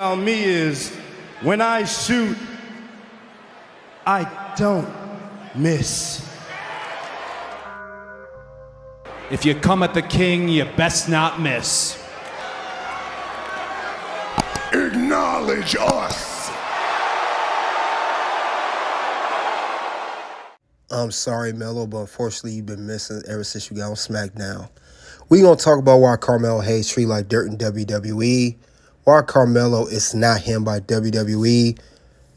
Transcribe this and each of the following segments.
On me is when I shoot, I don't miss. If you come at the king, you best not miss. Acknowledge us. I'm sorry, Melo, but unfortunately you've been missing ever since you got on SmackDown. We're going to talk about why Carmelo Hayes treated like dirt in WWE, why Carmelo is not him by WWE.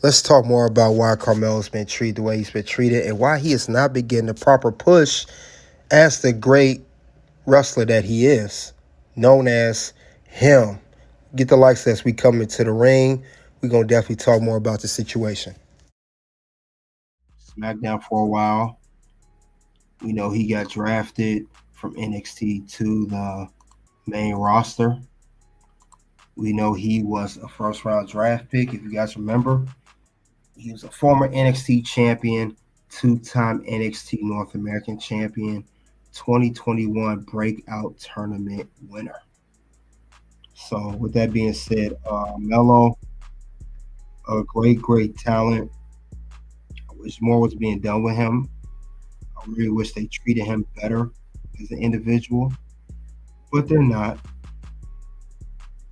Let's talk more about why Carmelo's been treated the way he's been treated and why he has not been getting the proper push as the great wrestler that he is, known as him. Get the likes as we come into the ring. We're going to definitely talk more about the situation. SmackDown for a while. We know he got drafted from NXT to the main roster. We know he was a first-round draft pick, if you guys remember. He was a former NXT champion, two-time NXT North American champion, 2021 breakout tournament winner. So with that being said, Melo, a great talent. I wish more was being done with him. I really wish they treated him better as an individual, but they're not.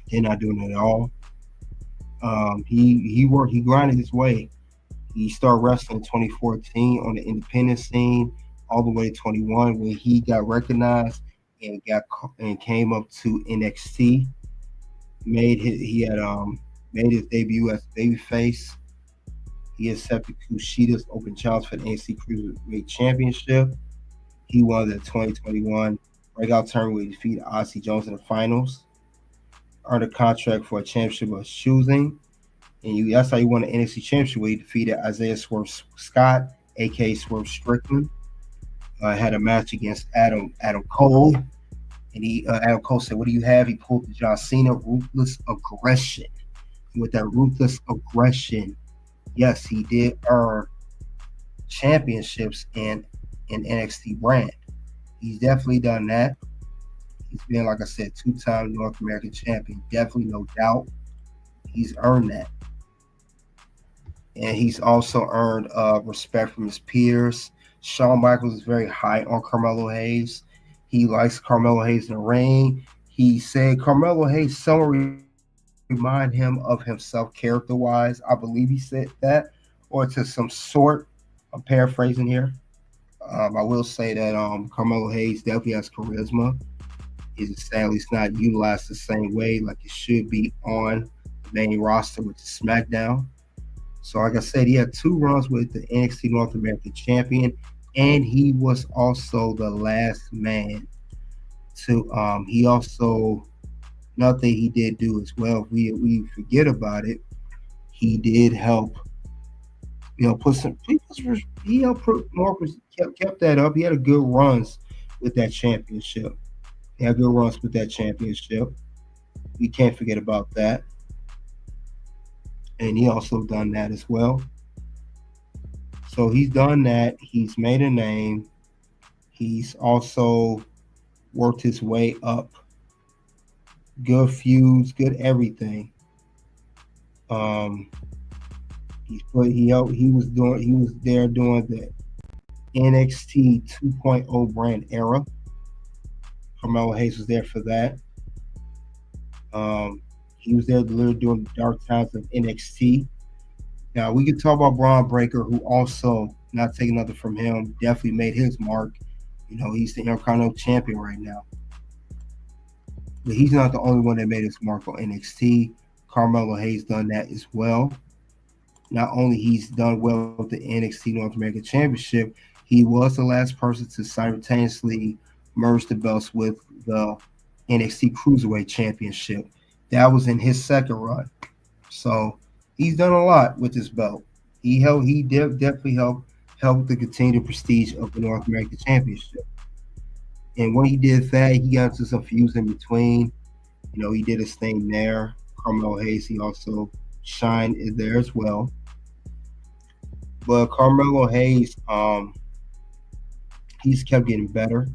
They're not doing it at all. He grinded his way. He started wrestling in 2014 on the independent scene, all the way to 21 when he got recognized and came up to NXT. Made his debut as babyface. He accepted Kushida's open challenge for the NXT Cruiserweight Championship. He won the 2021 breakout tournament where he defeated Odyssey Jones in the finals. Earned a contract for a championship of choosing. And that's how he won the NXT Championship, where he defeated Isaiah Swerve Scott, a.k.a. Swerve Strickland. Had a match against Adam Cole. And Adam Cole said, "What do you have?" He pulled the John Cena ruthless aggression. And with that ruthless aggression, yes, he did earn championships in NXT brand. He's definitely done that. He's been, like I said, two-time North American champion. Definitely, no doubt. He's earned that. And he's also earned respect from his peers. Shawn Michaels is very high on Carmelo Hayes. He likes Carmelo Hayes in the ring. He said Carmelo Hayes somewhat remind him of himself character-wise. I believe he said that, or to some sort. I'm paraphrasing here. I will say that Carmelo Hayes definitely has charisma. Sadly, it's not utilized the same way like it should be on the main roster, which is SmackDown. So, like I said, he had 2 runs with the NXT North American champion, and he was also the last man to. He also, another thing he did do as well, if we forget about it, he did help. Put some. He helped put more. Kept that up. He had a good runs with that championship. He had good runs with that championship. We can't forget about that. And he also done that as well. So he's done that. He's made a name. He's also worked his way up. Good feuds, good everything. He was there during the NXT 2.0 brand era. Carmelo Hayes was there for that. He was there during the dark times of NXT. Now, we could talk about Braun Breaker, who also, not taking nothing from him, definitely made his mark. He's the Intercontinental Champion right now. But he's not the only one that made his mark on NXT. Carmelo Hayes done that as well. Not only he's done well with the NXT North American Championship, he was the last person to simultaneously merge the belts with the NXT Cruiserweight Championship. That was in his second run. So he's done a lot with this belt. He definitely helped to continue the prestige of the North American Championship. And when he did that, he got into some feuds in between. He did his thing there. Carmelo Hayes, he also shined in there as well. But Carmelo Hayes, he's kept getting better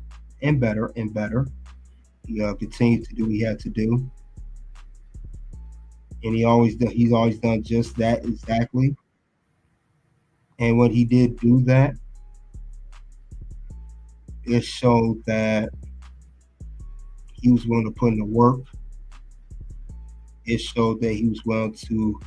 and better and better. He continued to do what he had to do. and he's always done just that exactly. And when he did do that, it showed that he was willing to put in the work. It showed that he was willing to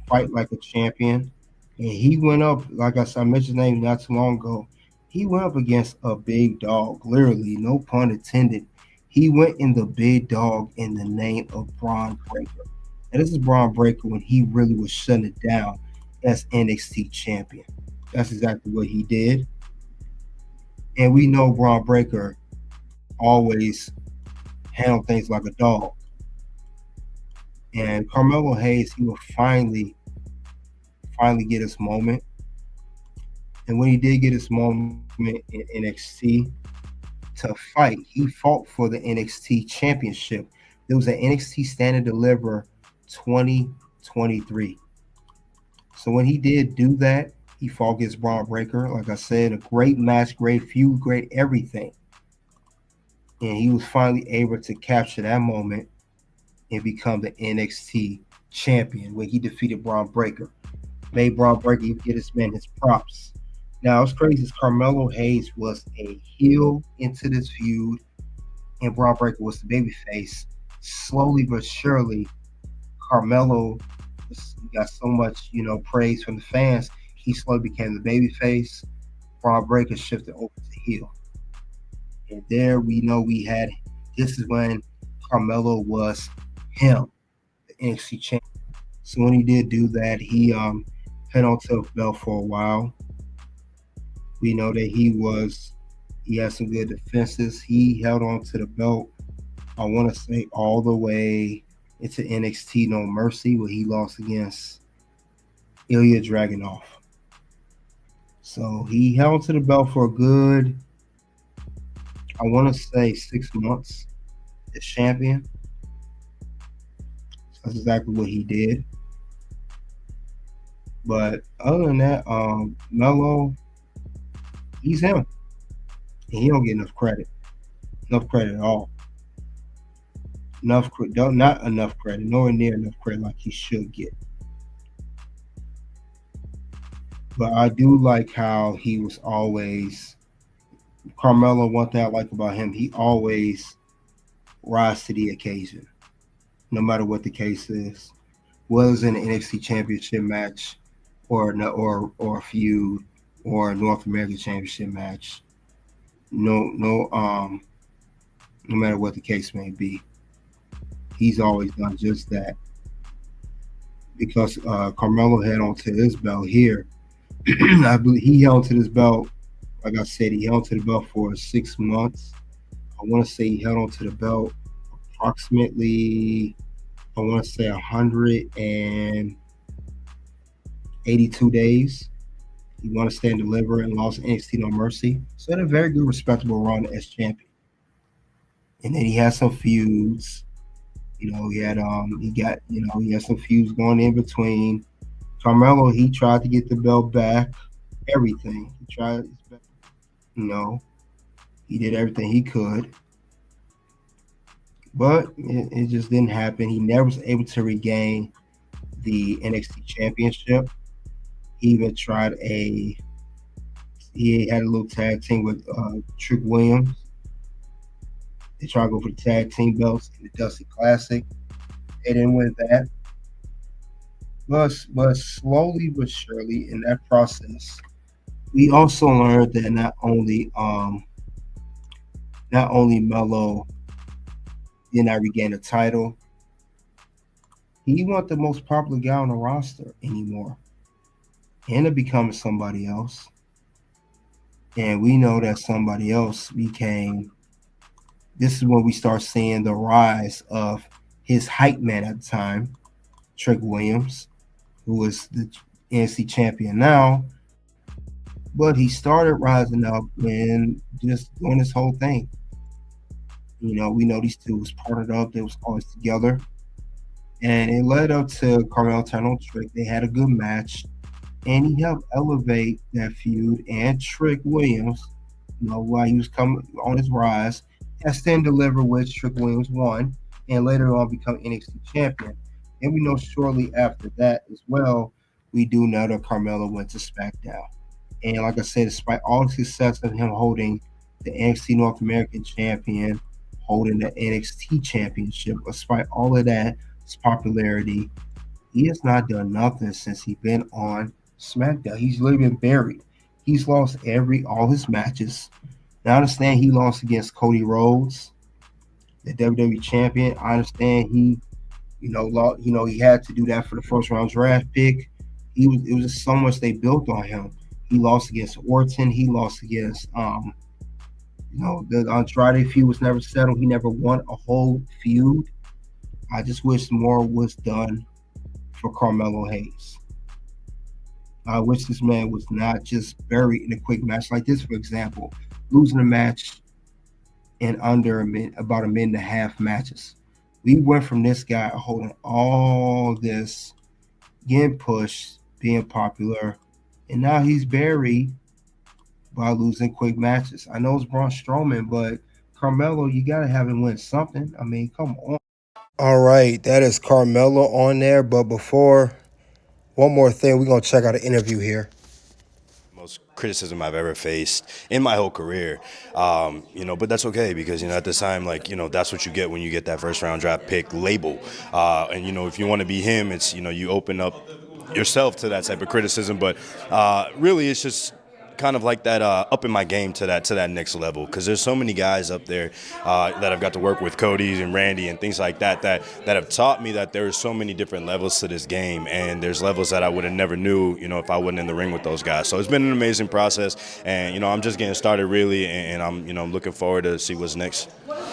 fight like a champion. And he went up, like I said, I mentioned his name not too long ago. He went up against a big dog, literally, no pun intended. He went in the big dog in the name of Braun Breaker. And this is Braun Breaker when he really was shutting it down as NXT champion. That's exactly what he did. And we know Braun Breaker always handle things like a dog. And Carmelo Hayes, he will finally get his moment. And when he did get his moment in NXT to fight, he fought for the NXT Championship. It was an NXT Stand and Deliver 2023. So when he did do that, he fought against Braun Breaker. Like I said, a great match, great feud, great everything. And he was finally able to capture that moment and become the NXT champion when he defeated Braun Breaker. Made Braun Breaker get his man his props. Now, it's crazy. Carmelo Hayes was a heel into this feud, and Braun Breaker was the babyface. Slowly but surely, Carmelo got so much, praise from the fans. He slowly became the babyface. Braun Breaker shifted over to heel. And there we know this is when Carmelo was him, the NXT champion. So when he did do that, he held on to the belt for a while. We know that he had some good defenses. He held on to the belt, I want to say, all the way into NXT No Mercy, where he lost against Ilya Dragunov. So he held to the belt for a good, I want to say, 6 months as champion. That's exactly what he did. But other than that, Melo, he's him. And he don't get enough credit at all. Not enough credit, nowhere near enough credit like he should get. But I do like how he was always, Carmelo, one thing I like about him, he always rise to the occasion, no matter what the case is. Was in an NXT Championship match, or a feud, or a North American Championship match. No matter what the case may be, he's always done just that. Because Carmelo held onto his belt here. I believe he held to this belt, like I said, he held to the belt for 6 months. I want to say he held onto the belt approximately, I want to say 182 days. He won a stand and deliver and lost NXT No Mercy. So he had a very good, respectable run as champion. And then he had some feuds. He had some feuds going in between. Carmelo, he tried to get the belt back. Everything. He tried his best. He did everything he could. But it just didn't happen. He never was able to regain the NXT Championship. He even he had a little tag team with Trick Williams. They tried to go for the tag team belts in the Dusty Classic. They didn't win that. But slowly but surely in that process, we also learned that not only Melo did not regain the title, he wasn't the most popular guy on the roster anymore. He ended up becoming somebody else. And we know that somebody else became, this is when we start seeing the rise of his hype man at the time, Trick Williams, who is the NXT champion now. But he started rising up and just doing this whole thing. We know these two was partnered up. They was always together. And it led up to Carmelo turn on Trick. They had a good match. And he helped elevate that feud. And Trick Williams, while he was coming on his rise, has stand deliver, which Trick Williams won. And later on become NXT champion. And we know shortly after that as well, we do know that Carmelo went to SmackDown. And like I said, despite all the success of him holding the NXT North American Champion, holding the NXT Championship, despite all of that, his popularity, he has not done nothing since he's been on SmackDown. He's literally been buried. He's lost all his matches. Now I understand he lost against Cody Rhodes, the WWE Champion. I understand he, he had to do that for the first round draft pick. It was just so much they built on him. He lost against Orton. He lost against the Andrade feud was never settled. He never won a whole feud. I just wish more was done for Carmelo Hayes. I wish this man was not just buried in a quick match like this, for example, losing a match in about a minute and a half matches. We went from this guy holding all this, getting pushed, being popular, and now he's buried by losing quick matches. I know it's Braun Strowman, but Carmelo, you got to have him win something. I mean, come on. All right, that is Carmelo on there. But before, one more thing, we're going to check out an interview here. Most criticism I've ever faced in my whole career, but that's okay because, at this time, that's what you get when you get that first round draft pick label. And, if you want to be him, it's, you open up yourself to that type of criticism. But really, it's just kind of like that up in my game to that next level because there's so many guys up there that I've got to work with, Cody and Randy and things like that have taught me that there are so many different levels to this game, and there's levels that I would have never knew, if I wasn't in the ring with those guys. So it's been an amazing process, and I'm just getting started really, and I'm looking forward to see what's next.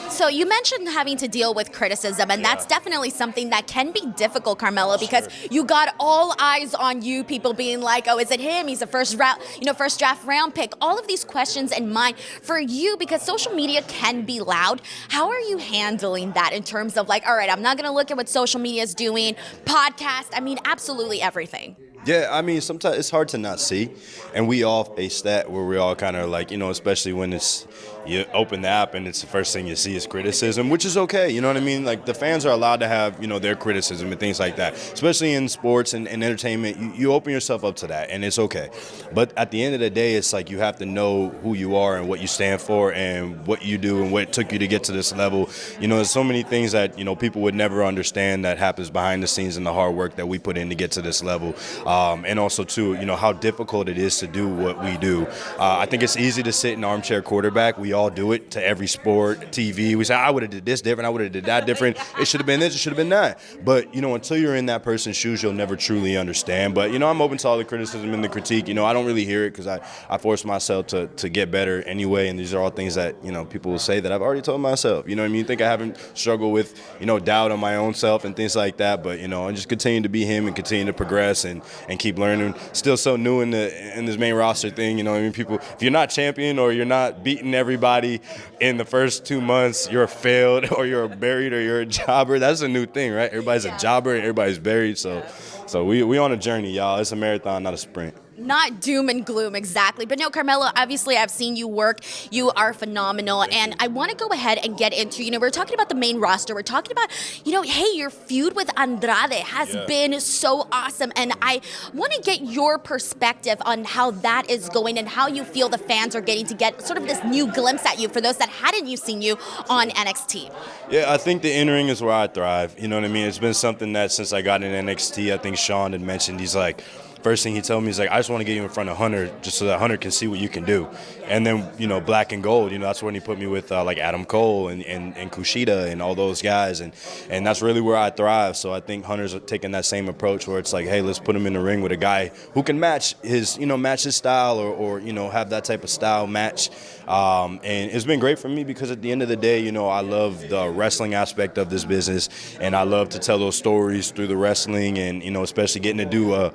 So you mentioned having to deal with criticism, and that's definitely something that can be difficult, Carmelo, because you got all eyes on you, people being like, oh, is it him? He's a first draft round pick. All of these questions in mind for you, because social media can be loud. How are you handling that in terms of all right, I'm not going to look at what social media is doing, podcast, absolutely everything. Yeah, sometimes it's hard to not see, and we all face that where we all kind of especially when you open the app and it's the first thing you see is criticism, which is okay, you know what I mean? The fans are allowed to have, their criticism and things like that, especially in sports and entertainment. You open yourself up to that, and it's okay. But at the end of the day, it's you have to know who you are and what you stand for and what you do and what took you to get to this level. There's so many things that, people would never understand that happens behind the scenes and the hard work that we put in to get to this level. And also, too, how difficult it is to do what we do. I think it's easy to sit in armchair quarterback. We all do it to every sport, TV. We say, I would have did this different. I would have did that different. It should have been this. It should have been that. But, until you're in that person's shoes, you'll never truly understand. But, I'm open to all the criticism and the critique. I don't really hear it because I force myself to get better anyway. And these are all things that, people will say that I've already told myself. You know what I mean? You think I haven't struggled with, doubt on my own self and things like that. But, I just continue to be him and continue to progress and keep learning. Still so new in this main roster thing. People, if you're not champion or you're not beating everybody in the first 2 months, you're failed or you're buried or you're a jobber. That's a new thing, right? Everybody's a jobber and everybody's buried. So we on a journey, y'all. It's a marathon, not a sprint. Not doom and gloom, exactly. But no, Carmelo, obviously I've seen you work. You are phenomenal. And I want to go ahead and get into, we're talking about the main roster. We're talking about, hey, your feud with Andrade has been so awesome. And I want to get your perspective on how that is going and how you feel the fans are getting to get sort of this new glimpse at you for those that hadn't seen you on NXT. Yeah, I think the in-ring is where I thrive. You know what I mean? It's been something that since I got in NXT, I think Sean had mentioned, he's like, first thing he told me is I just want to get you in front of Hunter just so that Hunter can see what you can do. And then, black and gold, that's when he put me with Adam Cole and Kushida and all those guys. And that's really where I thrive. So I think Hunter's taking that same approach where it's hey, let's put him in the ring with a guy who can match his style or have that type of style match. And it's been great for me because at the end of the day, I love the wrestling aspect of this business. And I love to tell those stories through the wrestling and, especially getting to do,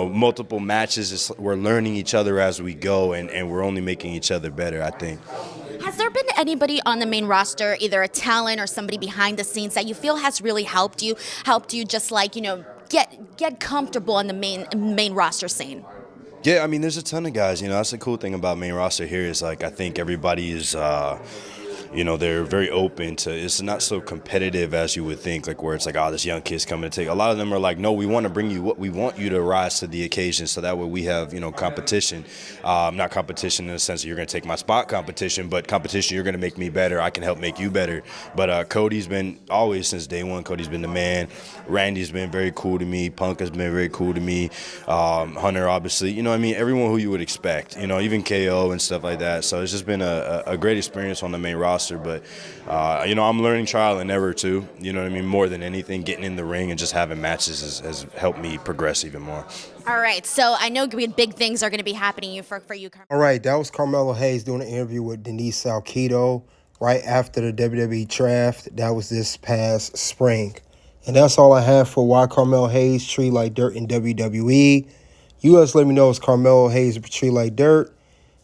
multiple matches. We're learning each other as we go, and we're only making each other better, I think. Has there been anybody on the main roster, either a talent or somebody behind the scenes that you feel has really helped you just get comfortable on the main roster scene? Yeah, there's a ton of guys. That's the cool thing about main roster here is I think everybody is they're very open to. It's not so competitive as you would think, like where it's like, oh, this young kid's coming to take. A lot of them are like, no, we want to bring you what we want you to rise to the occasion, so that way we have competition, not competition in the sense that you're going to take my spot competition, but competition, you're going to make me better, I can help make you better. But Cody's been always since day one. Cody's been the man. Randy's been very cool to me. Punk has been very cool to me. Hunter, obviously, everyone who you would expect, even KO and stuff like that. So it's just been a great experience on the main roster. But I'm learning trial and error too. More than anything, getting in the ring and just having matches has helped me progress even more. All right, so I know big things are going to be happening for you. All right, that was Carmelo Hayes doing an interview with Denise Salcedo right after the WWE draft. That was this past spring. And that's all I have for why Carmelo Hayes treat like dirt in WWE. You guys let me know, is Carmelo Hayes treat like dirt?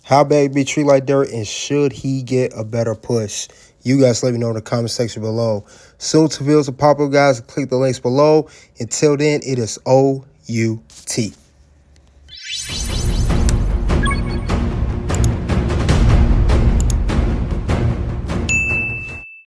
How bad be treat like dirt? And should he get a better push? You guys let me know in the comment section below. Soon to videos are popular, guys. Click the links below. Until then, it is OUT.